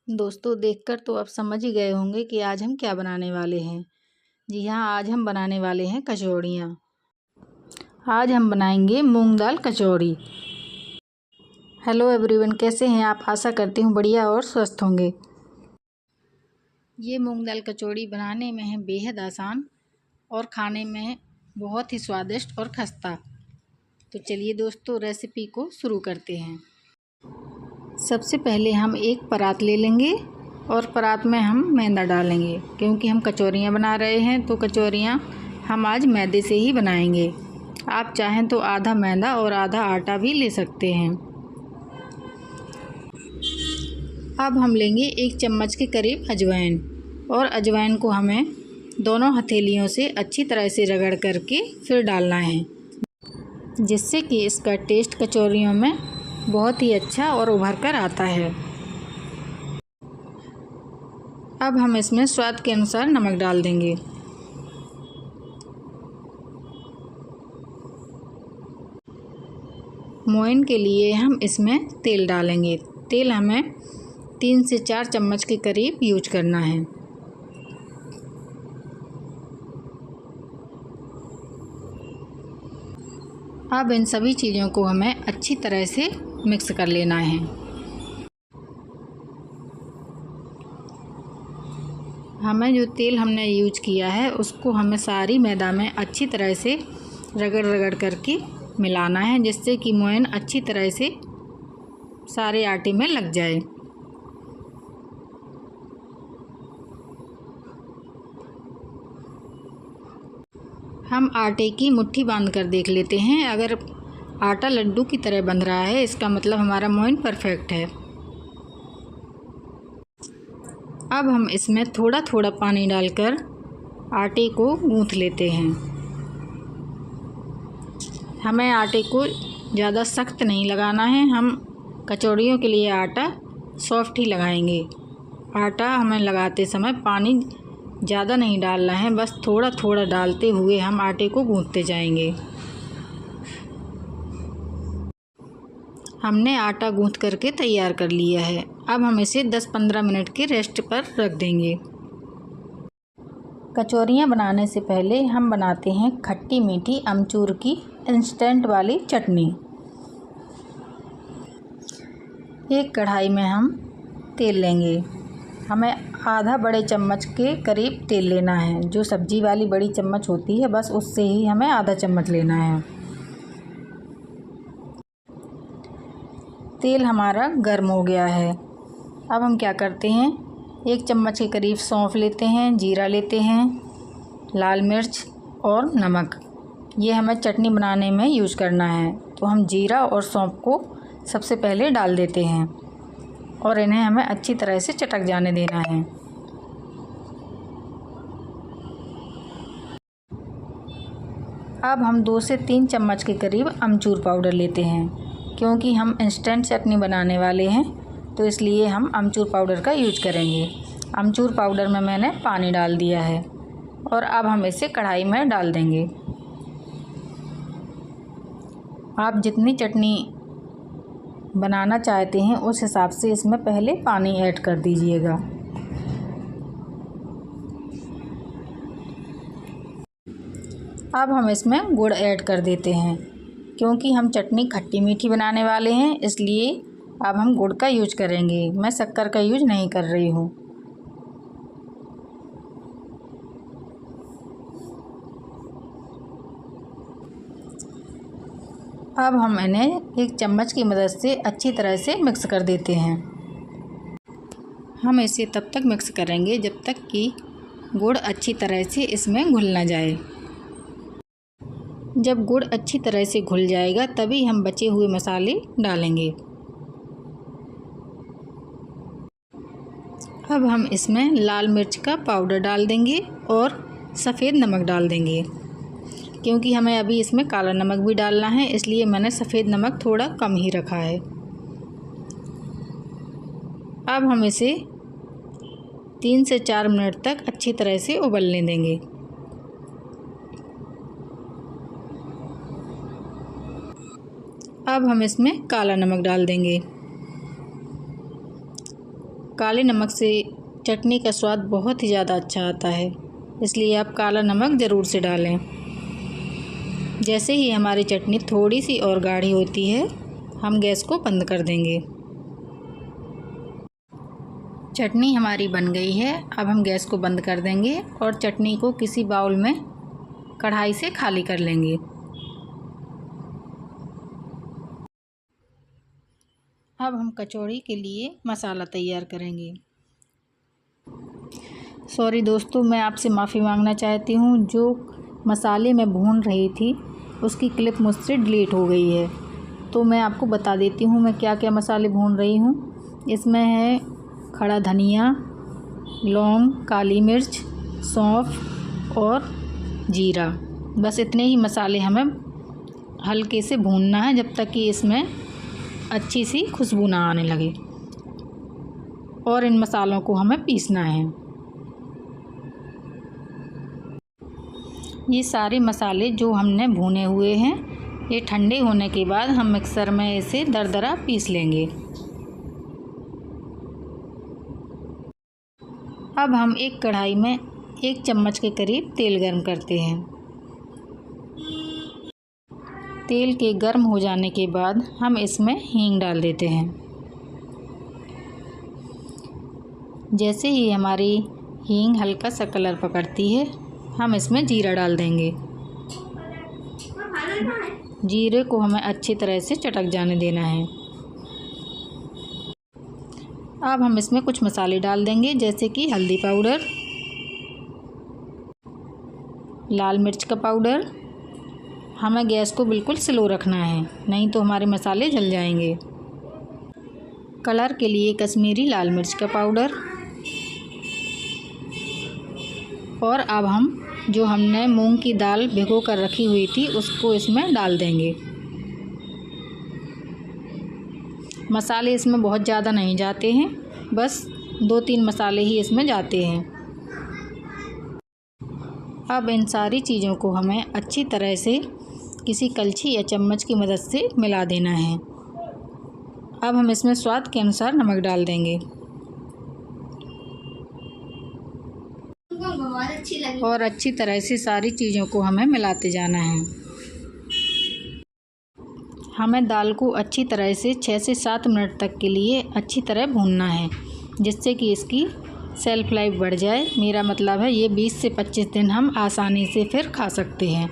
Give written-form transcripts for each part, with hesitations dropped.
दोस्तों देखकर तो आप समझ ही गए होंगे कि आज हम क्या बनाने वाले हैं। जी हाँ, आज हम बनाने वाले हैं कचौड़ियाँ। आज हम बनाएंगे मूंग दाल कचौड़ी। हेलो एवरीवन, कैसे हैं आप? आशा करती हूँ बढ़िया और स्वस्थ होंगे। ये मूंग दाल कचौड़ी बनाने में है बेहद आसान और खाने में बहुत ही स्वादिष्ट और खस्ता। तो चलिए दोस्तों, रेसिपी को शुरू करते हैं। सबसे पहले हम एक परात ले लेंगे और परात में हम मैदा डालेंगे, क्योंकि हम कचौरियाँ बना रहे हैं तो कचौरियाँ हम आज मैदे से ही बनाएंगे। आप चाहें तो आधा मैदा और आधा आटा भी ले सकते हैं। अब हम लेंगे 1 चम्मच के करीब अजवाइन, और अजवाइन को हमें दोनों हथेलियों से अच्छी तरह से रगड़ करके फिर डालना है, जिससे कि इसका टेस्ट कचौरियों में बहुत ही अच्छा और उभर कर आता है। अब हम इसमें स्वाद के अनुसार नमक डाल देंगे। मोइन के लिए हम इसमें तेल डालेंगे। तेल हमें 3 से 4 चम्मच के करीब यूज करना है। अब इन सभी चीज़ों को हमें अच्छी तरह से मिक्स कर लेना है। हमें जो तेल हमने यूज किया है उसको हमें सारी मैदा में अच्छी तरह से रगड़ रगड़ करके मिलाना है, जिससे कि मोइन अच्छी तरह से सारे आटे में लग जाए। हम आटे की मुट्ठी बांध कर देख लेते हैं। अगर आटा लड्डू की तरह बंध रहा है, इसका मतलब हमारा मोइन परफेक्ट है। अब हम इसमें थोड़ा थोड़ा पानी डालकर आटे को गूंथ लेते हैं। हमें आटे को ज़्यादा सख्त नहीं लगाना है, हम कचौड़ियों के लिए आटा सॉफ्ट ही लगाएंगे। आटा हमें लगाते समय पानी ज़्यादा नहीं डालना है, बस थोड़ा थोड़ा डालते हुए हम आटे को गूंथते जाएंगे। हमने आटा गूंथ करके तैयार कर लिया है। अब हम इसे 10-15 मिनट के रेस्ट पर रख देंगे। कचौरियाँ बनाने से पहले हम बनाते हैं खट्टी मीठी अमचूर की इंस्टेंट वाली चटनी। एक कढ़ाई में हम तेल लेंगे। हमें आधा बड़े चम्मच के करीब तेल लेना है। जो सब्जी वाली बड़ी चम्मच होती है, बस उससे ही हमें आधा चम्मच लेना है। तेल हमारा गर्म हो गया है। अब हम क्या करते हैं, 1 चम्मच के करीब सौंफ लेते हैं, जीरा लेते हैं, लाल मिर्च और नमक। ये हमें चटनी बनाने में यूज करना है, तो हम जीरा और सौंफ को सबसे पहले डाल देते हैं और इन्हें हमें अच्छी तरह से चटक जाने देना है। अब हम 2 से 3 चम्मच के करीब अमचूर पाउडर लेते हैं, क्योंकि हम इंस्टेंट चटनी बनाने वाले हैं तो इसलिए हम अमचूर पाउडर का यूज करेंगे। अमचूर पाउडर में मैंने पानी डाल दिया है और अब हम इसे कढ़ाई में डाल देंगे। आप जितनी चटनी बनाना चाहते हैं उस हिसाब से इसमें पहले पानी ऐड कर दीजिएगा। अब हम इसमें गुड़ ऐड कर देते हैं, क्योंकि हम चटनी खट्टी मीठी बनाने वाले हैं, इसलिए अब हम गुड़ का यूज करेंगे। मैं शक्कर का यूज नहीं कर रही हूँ। अब हम इन्हें 1 चम्मच की मदद से अच्छी तरह से मिक्स कर देते हैं। हम इसे तब तक मिक्स करेंगे जब तक कि गुड़ अच्छी तरह से इसमें घुल ना जाए। जब गुड़ अच्छी तरह से घुल जाएगा तभी हम बचे हुए मसाले डालेंगे। अब हम इसमें लाल मिर्च का पाउडर डाल देंगे और सफ़ेद नमक डाल देंगे, क्योंकि हमें अभी इसमें काला नमक भी डालना है, इसलिए मैंने सफ़ेद नमक थोड़ा कम ही रखा है। अब हम इसे 3 से 4 मिनट तक अच्छी तरह से उबलने देंगे। अब हम इसमें काला नमक डाल देंगे। काले नमक से चटनी का स्वाद बहुत ही ज़्यादा अच्छा आता है, इसलिए आप काला नमक ज़रूर से डालें। जैसे ही हमारी चटनी थोड़ी सी और गाढ़ी होती है, हम गैस को बंद कर देंगे। चटनी हमारी बन गई है। अब हम गैस को बंद कर देंगे और चटनी को किसी बाउल में कढ़ाई से खाली कर लेंगे। अब हम कचौड़ी के लिए मसाला तैयार करेंगे। सॉरी दोस्तों, मैं आपसे माफ़ी मांगना चाहती हूँ। जो मसाले मैं भून रही थी उसकी क्लिप मुझसे डिलीट हो गई है, तो मैं आपको बता देती हूँ मैं क्या क्या मसाले भून रही हूँ। इसमें है खड़ा धनिया, लौंग, काली मिर्च, सौंफ और जीरा। बस इतने ही मसाले हमें हल्के से भूनना है जब तक कि इसमें अच्छी सी खुशबू ना आने लगे, और इन मसालों को हमें पीसना है। ये सारे मसाले जो हमने भुने हुए हैं, ये ठंडे होने के बाद हम मिक्सर में इसे दरदरा पीस लेंगे। अब हम एक कढ़ाई में 1 चम्मच के करीब तेल गर्म करते हैं। तेल के गर्म हो जाने के बाद हम इसमें हींग डाल देते हैं। जैसे ही हमारी हींग हल्का सा कलर पकड़ती है, हम इसमें जीरा डाल देंगे। जीरे को हमें अच्छी तरह से चटक जाने देना है। अब हम इसमें कुछ मसाले डाल देंगे, जैसे कि हल्दी पाउडर, लाल मिर्च का पाउडर। हमें गैस को बिल्कुल स्लो रखना है, नहीं तो हमारे मसाले जल जाएंगे। कलर के लिए कश्मीरी लाल मिर्च का पाउडर। और अब हम जो हमने मूंग की दाल भिगो कर रखी हुई थी उसको इसमें डाल देंगे। मसाले इसमें बहुत ज़्यादा नहीं जाते हैं, बस 2-3 मसाले ही इसमें जाते हैं। अब इन सारी चीज़ों को हमें अच्छी तरह से किसी कलछी या चम्मच की मदद से मिला देना है। अब हम इसमें स्वाद के अनुसार नमक डाल देंगे और अच्छी तरह से सारी चीज़ों को हमें मिलाते जाना है। हमें दाल को अच्छी तरह से 6 से 7 मिनट तक के लिए अच्छी तरह भूनना है, जिससे कि इसकी सेल्फ लाइफ बढ़ जाए। मेरा मतलब है ये 20 से 25 दिन हम आसानी से फिर खा सकते हैं।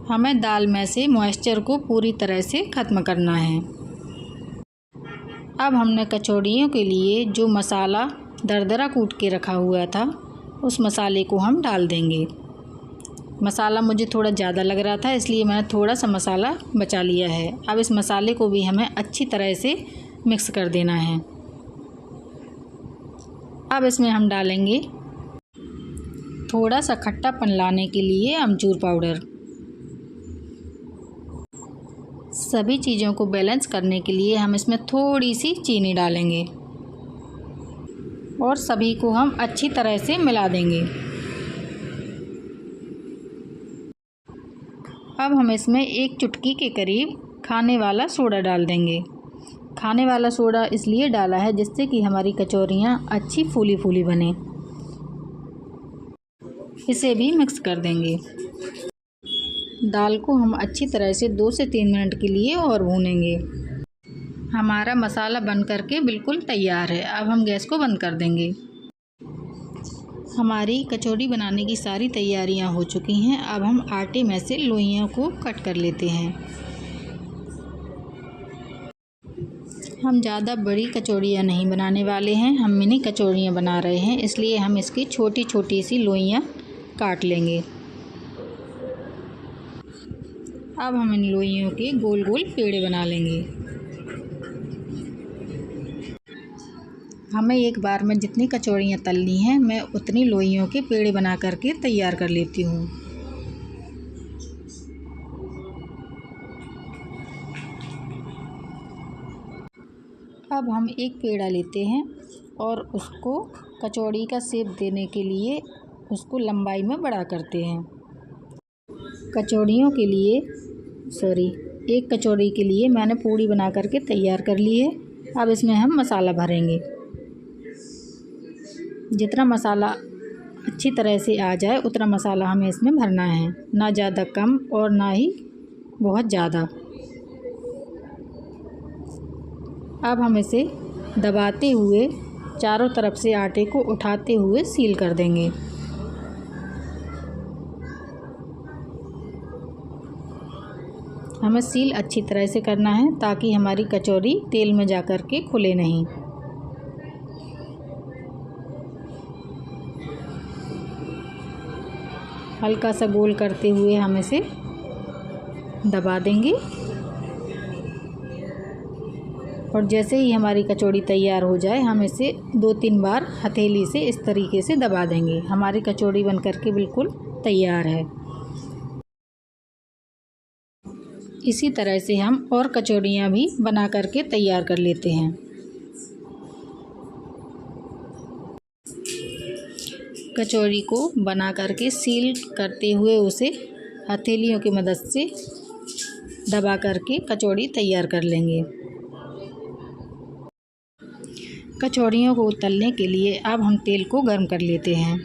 हमें दाल में से मॉइस्चर को पूरी तरह से ख़त्म करना है। अब हमने कचौड़ियों के लिए जो मसाला दरदरा कूट के रखा हुआ था, उस मसाले को हम डाल देंगे। मसाला मुझे थोड़ा ज़्यादा लग रहा था, इसलिए मैंने थोड़ा सा मसाला बचा लिया है। अब इस मसाले को भी हमें अच्छी तरह से मिक्स कर देना है। अब इसमें हम डालेंगे थोड़ा सा खट्टापन लाने के लिए अमचूर पाउडर। सभी चीज़ों को बैलेंस करने के लिए हम इसमें थोड़ी सी चीनी डालेंगे और सभी को हम अच्छी तरह से मिला देंगे। अब हम इसमें 1 चुटकी के करीब खाने वाला सोडा डाल देंगे। खाने वाला सोडा इसलिए डाला है जिससे कि हमारी कचौरियाँ अच्छी फूली फूली बने। इसे भी मिक्स कर देंगे। दाल को हम अच्छी तरह से 2 से 3 मिनट के लिए और भूनेंगे। हमारा मसाला बन करके बिल्कुल तैयार है। अब हम गैस को बंद कर देंगे। हमारी कचौड़ी बनाने की सारी तैयारियां हो चुकी हैं। अब हम आटे में से लोइयों को कट कर लेते हैं। हम ज़्यादा बड़ी कचौड़ियाँ नहीं बनाने वाले हैं, हम मिनी कचौड़ियाँ बना रहे हैं, इसलिए हम इसकी छोटी छोटी सी लोइयाँ काट लेंगे। अब हम इन लोइयों के गोल गोल पेड़े बना लेंगे। हमें एक बार में जितनी कचौड़ियाँ तलनी हैं, मैं उतनी लोइयों के पेड़े बना करके तैयार कर लेती हूँ। अब हम एक पेड़ा लेते हैं और उसको कचौड़ी का शेप देने के लिए उसको लंबाई में बड़ा करते हैं। कचौड़ियों के लिए एक कचौड़ी के लिए मैंने पूड़ी बना करके तैयार कर ली है। अब इसमें हम मसाला भरेंगे। जितना मसाला अच्छी तरह से आ जाए उतना मसाला हमें इसमें भरना है, ना ज़्यादा कम और ना ही बहुत ज़्यादा। अब हम इसे दबाते हुए चारों तरफ से आटे को उठाते हुए सील कर देंगे। हमें सील अच्छी तरह से करना है ताकि हमारी कचौरी तेल में जा कर के खुले नहीं। हल्का सा गोल करते हुए हम इसे दबा देंगे और जैसे ही हमारी कचौड़ी तैयार हो जाए हम इसे 2-3 बार हथेली से इस तरीके से दबा देंगे। हमारी कचौड़ी बन कर के बिल्कुल तैयार है। इसी तरह से हम और कचौड़ियाँ भी बना करके तैयार कर लेते हैं। कचौड़ी को बना करके सील करते हुए उसे हथेलियों की मदद से दबा करके कचौड़ी तैयार कर लेंगे। कचौड़ियों को तलने के लिए अब हम तेल को गर्म कर लेते हैं।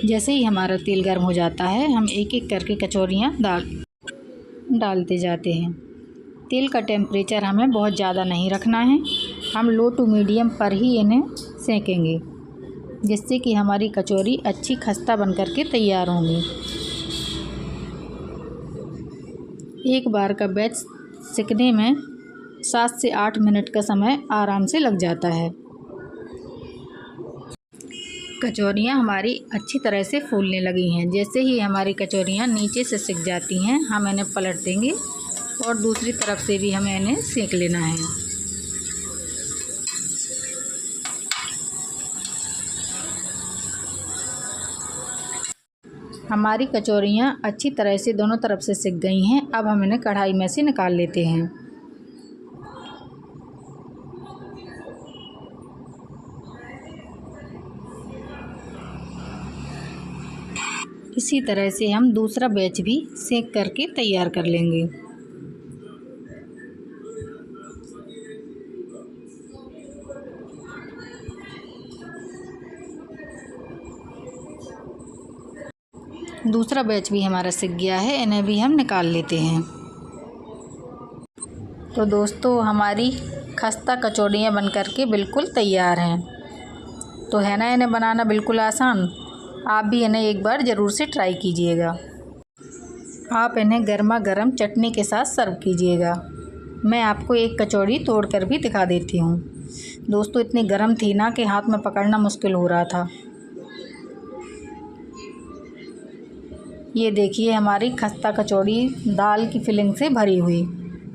जैसे ही हमारा तेल गर्म हो जाता है हम एक एक करके कचौड़ियाँ डालते जाते हैं। तेल का टेम्परेचर हमें बहुत ज़्यादा नहीं रखना है, हम लो टू मीडियम पर ही इन्हें सेकेंगे, जिससे कि हमारी कचौरी अच्छी खस्ता बन कर के तैयार होंगी। एक बार का बैच सिकने में 7 से 8 मिनट का समय आराम से लग जाता है। कचौरियाँ हमारी अच्छी तरह से फूलने लगी हैं। जैसे ही हमारी कचौरियाँ नीचे से सिक जाती हैं हम इन्हें पलट देंगे और दूसरी तरफ से भी हमें इन्हें सेक लेना है। हमारी कचौरियाँ अच्छी तरह से दोनों तरफ से सिक गई हैं। अब हम इन्हें कढ़ाई में से निकाल लेते हैं। इसी तरह से हम दूसरा बैच भी सेक करके तैयार कर लेंगे। दूसरा बैच भी हमारा सिक गया है, इन्हें भी हम निकाल लेते हैं। तो दोस्तों हमारी खस्ता कचौड़ियाँ बनकर के बिल्कुल तैयार हैं। तो है ना इन्हें बनाना बिल्कुल आसान। आप भी इन्हें एक बार ज़रूर से ट्राई कीजिएगा। आप इन्हें गर्मा गर्म चटनी के साथ सर्व कीजिएगा। मैं आपको एक कचौड़ी तोड़कर भी दिखा देती हूँ। दोस्तों इतनी गर्म थी ना कि हाथ में पकड़ना मुश्किल हो रहा था। ये देखिए हमारी खस्ता कचौड़ी दाल की फिलिंग से भरी हुई।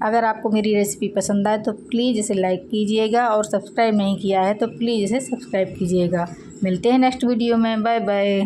अगर आपको मेरी रेसिपी पसंद आए तो प्लीज़ इसे लाइक कीजिएगा और सब्सक्राइब नहीं किया है तो प्लीज़ इसे सब्सक्राइब कीजिएगा। मिलते हैं नेक्स्ट वीडियो में। Bye bye.